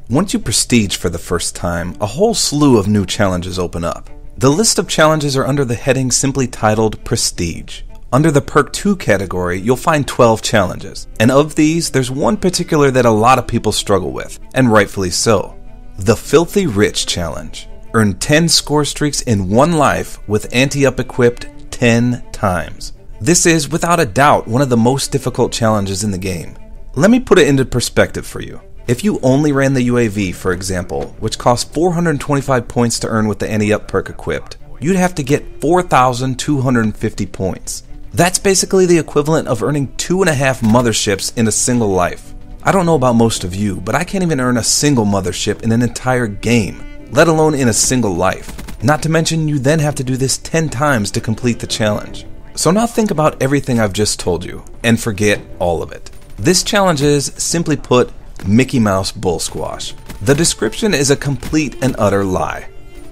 Once you prestige for the first time, a whole slew of new challenges open up. The list of challenges are under the heading simply titled Prestige. Under the Perk 2 category, you'll find 12 challenges, and of these, there's one particular that a lot of people struggle with, and rightfully so. The Filthy Rich Challenge. Earn 10 score streaks in one life with anti-up equipped 10 times. This is, without a doubt, one of the most difficult challenges in the game. Let me put it into perspective for you. If you only ran the UAV, for example, which costs 425 points to earn with the anti-up perk equipped, you'd have to get 4,250 points. That's basically the equivalent of earning 2.5 motherships in a single life. I don't know about most of you, but I can't even earn a single mothership in an entire game, let alone in a single life. Not to mention you then have to do this 10 times to complete the challenge. So now think about everything I've just told you, and forget all of it. This challenge is, simply put, Mickey Mouse Bull Squash. The description is a complete and utter lie.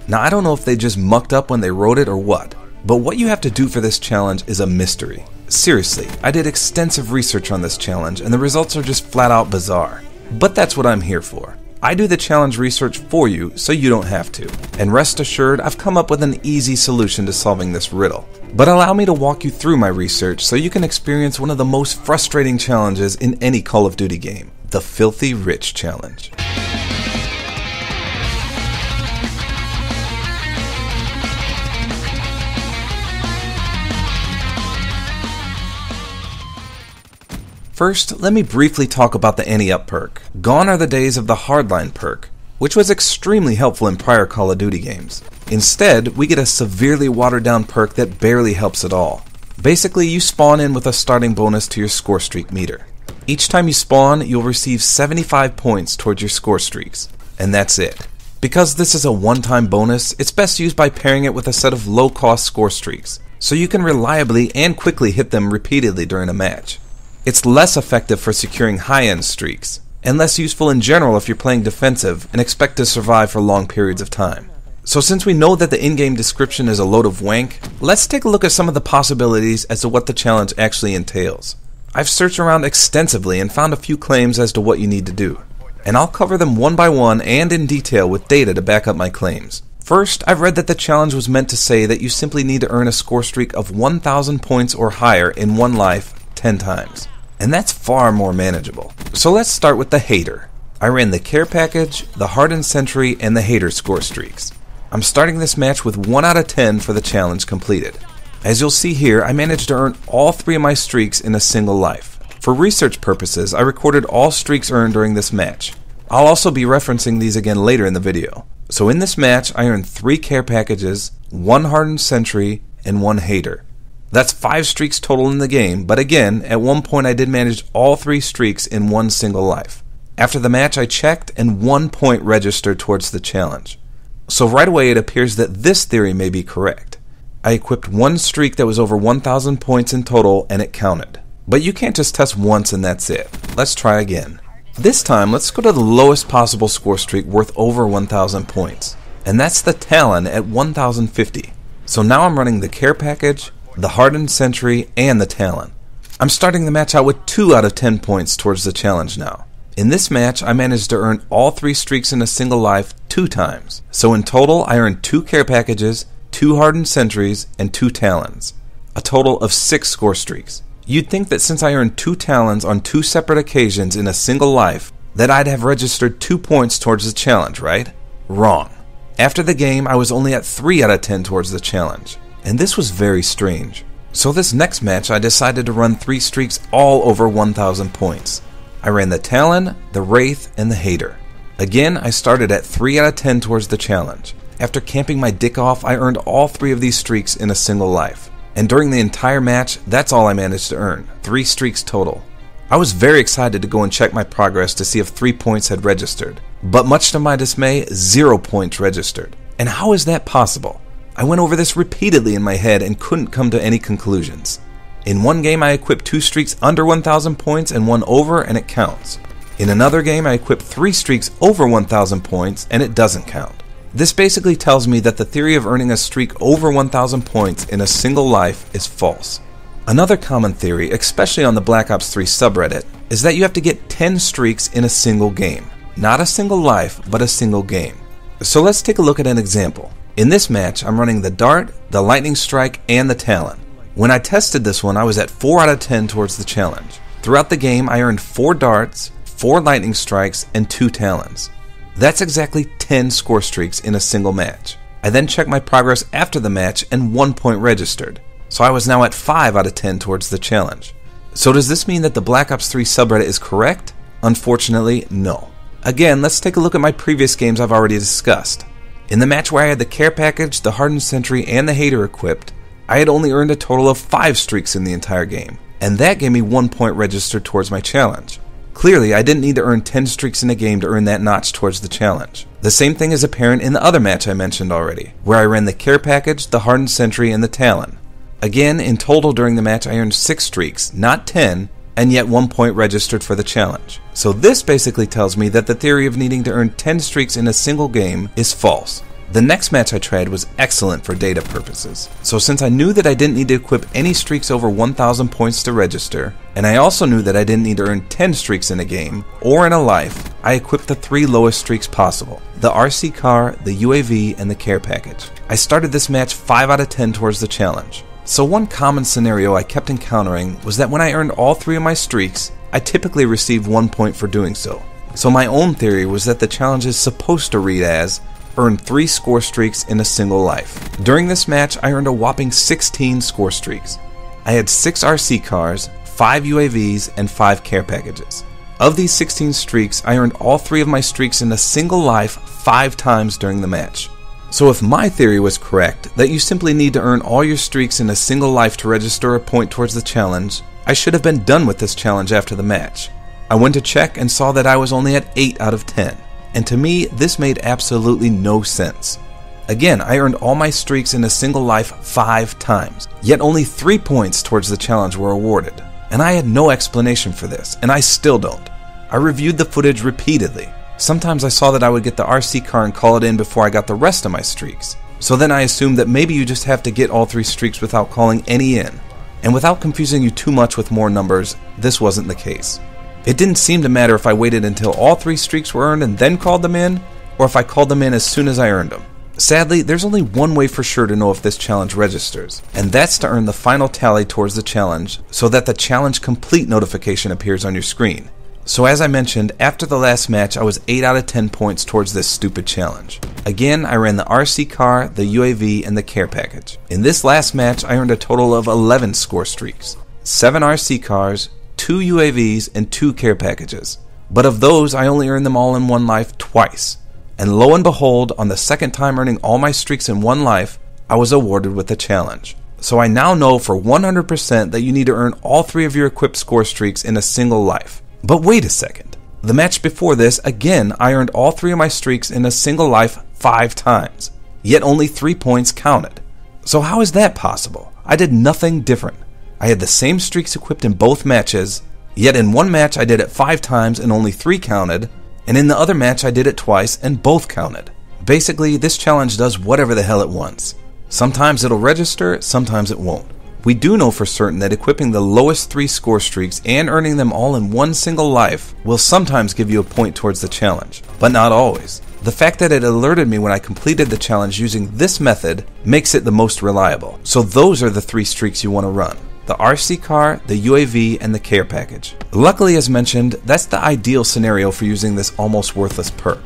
Now I don't know if they just mucked up when they wrote it or what, but what you have to do for this challenge is a mystery. Seriously, I did extensive research on this challenge and the results are just flat out bizarre. But that's what I'm here for. I do the challenge research for you so you don't have to. And rest assured, I've come up with an easy solution to solving this riddle. But allow me to walk you through my research so you can experience one of the most frustrating challenges in any Call of Duty game, the Filthy Rich Challenge. First, let me briefly talk about the anti-up perk. Gone are the days of the hardline perk, which was extremely helpful in prior Call of Duty games. Instead, we get a severely watered down perk that barely helps at all. Basically, you spawn in with a starting bonus to your score streak meter. Each time you spawn, you'll receive 75 points towards your score streaks, and that's it. Because this is a one-time bonus, it's best used by pairing it with a set of low-cost score streaks, so you can reliably and quickly hit them repeatedly during a match. It's less effective for securing high-end streaks, and less useful in general if you're playing defensive and expect to survive for long periods of time. So since we know that the in-game description is a load of wank, let's take a look at some of the possibilities as to what the challenge actually entails. I've searched around extensively and found a few claims as to what you need to do, and I'll cover them one by one and in detail with data to back up my claims. First, I've read that the challenge was meant to say that you simply need to earn a score streak of 1,000 points or higher in one life 10 times. And that's far more manageable. So let's start with the Hater. I ran the Care Package, the Hardened Sentry, and the Hater score streaks. I'm starting this match with 1 out of 10 for the challenge completed. As you'll see here, I managed to earn all 3 of my streaks in a single life. For research purposes, I recorded all streaks earned during this match. I'll also be referencing these again later in the video. So in this match, I earned 3 Care Packages, 1 Hardened Sentry, and 1 Hater. That's 5 streaks total in the game, but again, at one point I did manage all 3 streaks in one single life. After the match I checked and 1 point registered towards the challenge. So right away it appears that this theory may be correct. I equipped 1 streak that was over 1,000 points in total and it counted. But you can't just test once and that's it. Let's try again. This time let's go to the lowest possible score streak worth over 1,000 points. And that's the Talon at 1,050. So now I'm running the Care Package, the Hardened Sentry, and the Talon. I'm starting the match out with 2 out of 10 points towards the challenge now. In this match, I managed to earn all 3 streaks in a single life 2 times. So in total, I earned 2 Care Packages, 2 Hardened Sentries, and 2 Talons. A total of 6 score streaks. You'd think that since I earned 2 Talons on 2 separate occasions in a single life, that I'd have registered 2 points towards the challenge, right? Wrong. After the game, I was only at 3 out of 10 towards the challenge. And this was very strange. So this next match I decided to run 3 streaks all over 1,000 points. I ran the Talon, the Wraith, and the Hater. Again, I started at 3 out of 10 towards the challenge. After camping my dick off, I earned all 3 of these streaks in a single life. And during the entire match, that's all I managed to earn, 3 streaks total. I was very excited to go and check my progress to see if 3 points had registered. But much to my dismay, 0 points registered. And how is that possible? I went over this repeatedly in my head and couldn't come to any conclusions. In one game I equipped 2 streaks under 1,000 points and 1 over and it counts. In another game I equipped 3 streaks over 1,000 points and it doesn't count. This basically tells me that the theory of earning a streak over 1,000 points in a single life is false. Another common theory, especially on the Black Ops 3 subreddit, is that you have to get 10 streaks in a single game. not a single life, but a single game. So let's take a look at an example. In this match, I'm running the dart, the lightning strike, and the talon. When I tested this one, I was at 4 out of 10 towards the challenge. Throughout the game, I earned 4 darts, 4 lightning strikes, and 2 talons. That's exactly 10 score streaks in a single match. I then checked my progress after the match and 1 point registered. So I was now at 5 out of 10 towards the challenge. So does this mean that the Black Ops 3 subreddit is correct? Unfortunately, no. Again, let's take a look at my previous games I've already discussed. In the match where I had the care package, the hardened sentry, and the hater equipped, I had only earned a total of 5 streaks in the entire game, and that gave me 1 point registered towards my challenge. Clearly, I didn't need to earn 10 streaks in a game to earn that notch towards the challenge. The same thing is apparent in the other match I mentioned already, where I ran the care package, the hardened sentry, and the talon. Again, in total during the match I earned 6 streaks, not 10, and yet 1 point registered for the challenge. So this basically tells me that the theory of needing to earn 10 streaks in a single game is false. The next match I tried was excellent for data purposes. So since I knew that I didn't need to equip any streaks over 1,000 points to register, and I also knew that I didn't need to earn 10 streaks in a game, or in a life, I equipped the 3 lowest streaks possible: the RC car, the UAV, and the care package. I started this match 5 out of 10 towards the challenge. So one common scenario I kept encountering was that when I earned all 3 of my streaks, I typically received 1 point for doing so. So my own theory was that the challenge is supposed to read as earn 3 score streaks in a single life. During this match, I earned a whopping 16 score streaks. I had 6 RC cars, 5 UAVs, and 5 care packages. Of these 16 streaks, I earned all 3 of my streaks in a single life 5 times during the match. So if my theory was correct, that you simply need to earn all your streaks in a single life to register a point towards the challenge, I should have been done with this challenge after the match. I went to check and saw that I was only at 8 out of 10. And to me, this made absolutely no sense. Again, I earned all my streaks in a single life 5 times, yet only 3 points towards the challenge were awarded. And I had no explanation for this, and I still don't. I reviewed the footage repeatedly. Sometimes I saw that I would get the RC car and call it in before I got the rest of my streaks. So then I assumed that maybe you just have to get all 3 streaks without calling any in. And without confusing you too much with more numbers, this wasn't the case. It didn't seem to matter if I waited until all 3 streaks were earned and then called them in, or if I called them in as soon as I earned them. Sadly, there's only one way for sure to know if this challenge registers, and that's to earn the final tally towards the challenge so that the challenge complete notification appears on your screen. So as I mentioned, after the last match I was 8 out of 10 points towards this stupid challenge. Again, I ran the RC car, the UAV, and the care package. In this last match I earned a total of 11 score streaks, 7 RC cars, 2 UAVs, and 2 care packages. But of those, I only earned them all in one life twice. And lo and behold, on the second time earning all my streaks in one life, I was awarded with the challenge. So I now know for 100% that you need to earn all 3 of your equipped score streaks in a single life. But wait a second. The match before this, again, I earned all 3 of my streaks in a single life 5 times. Yet only 3 points counted. So how is that possible? I did nothing different. I had the same streaks equipped in both matches, yet in one match I did it 5 times and only 3 counted, and in the other match I did it twice and both counted. Basically, this challenge does whatever the hell it wants. Sometimes it'll register, sometimes it won't. We do know for certain that equipping the lowest 3 score streaks and earning them all in one single life will sometimes give you a point towards the challenge, but not always. The fact that it alerted me when I completed the challenge using this method makes it the most reliable. So those are the 3 streaks you want to run: the RC car, the UAV, and the care package. Luckily, as mentioned, that's the ideal scenario for using this almost worthless perk.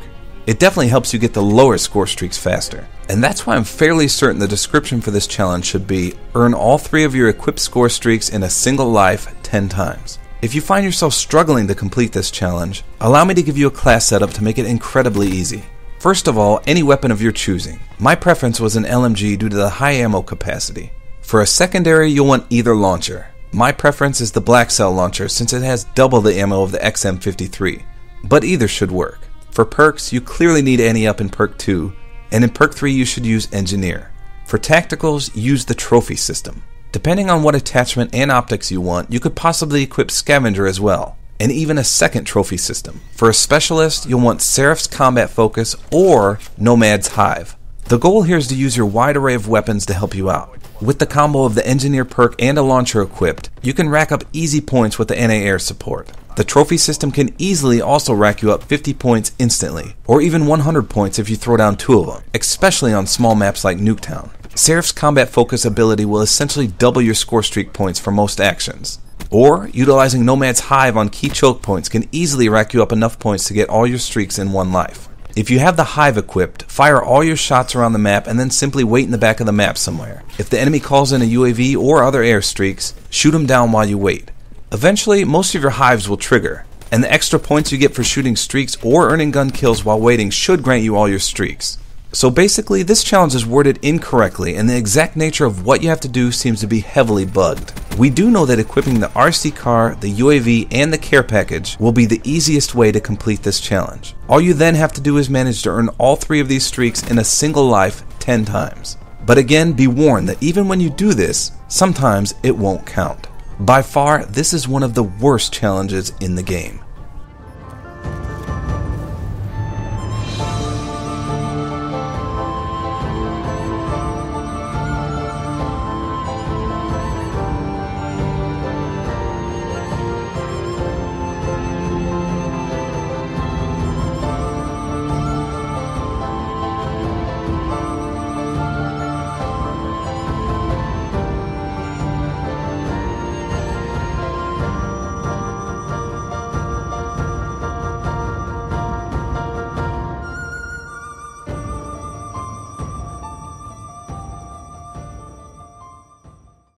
It definitely helps you get the lower score streaks faster. And that's why I'm fairly certain the description for this challenge should be, earn all 3 of your equipped score streaks in a single life 10 times. If you find yourself struggling to complete this challenge, allow me to give you a class setup to make it incredibly easy. First of all, any weapon of your choosing. My preference was an LMG due to the high ammo capacity. For a secondary, you'll want either launcher. My preference is the Black Cell launcher since it has double the ammo of the XM53, but either should work. For perks, you clearly need Anti-Up in perk 2, and in perk 3 you should use Engineer. For tacticals, use the trophy system. Depending on what attachment and optics you want, you could possibly equip Scavenger as well, and even a second trophy system. For a specialist, you'll want Seraph's Combat Focus or Nomad's Hive. The goal here is to use your wide array of weapons to help you out. With the combo of the engineer perk and a launcher equipped, you can rack up easy points with the NA-air support. The trophy system can easily also rack you up 50 points instantly, or even 100 points if you throw down 2 of them, especially on small maps like Nuketown. Seraph's combat focus ability will essentially double your score streak points for most actions. Or, utilizing Nomad's Hive on key choke points can easily rack you up enough points to get all your streaks in one life. If you have the Hive equipped, fire all your shots around the map and then simply wait in the back of the map somewhere. If the enemy calls in a UAV or other airstreaks, shoot them down while you wait. Eventually, most of your hives will trigger, and the extra points you get for shooting streaks or earning gun kills while waiting should grant you all your streaks. So basically, this challenge is worded incorrectly, and the exact nature of what you have to do seems to be heavily bugged. We do know that equipping the RC car, the UAV, and the care package will be the easiest way to complete this challenge. All you then have to do is manage to earn all 3 of these streaks in a single life 10 times. But again, be warned that even when you do this, sometimes it won't count. By far, this is one of the worst challenges in the game.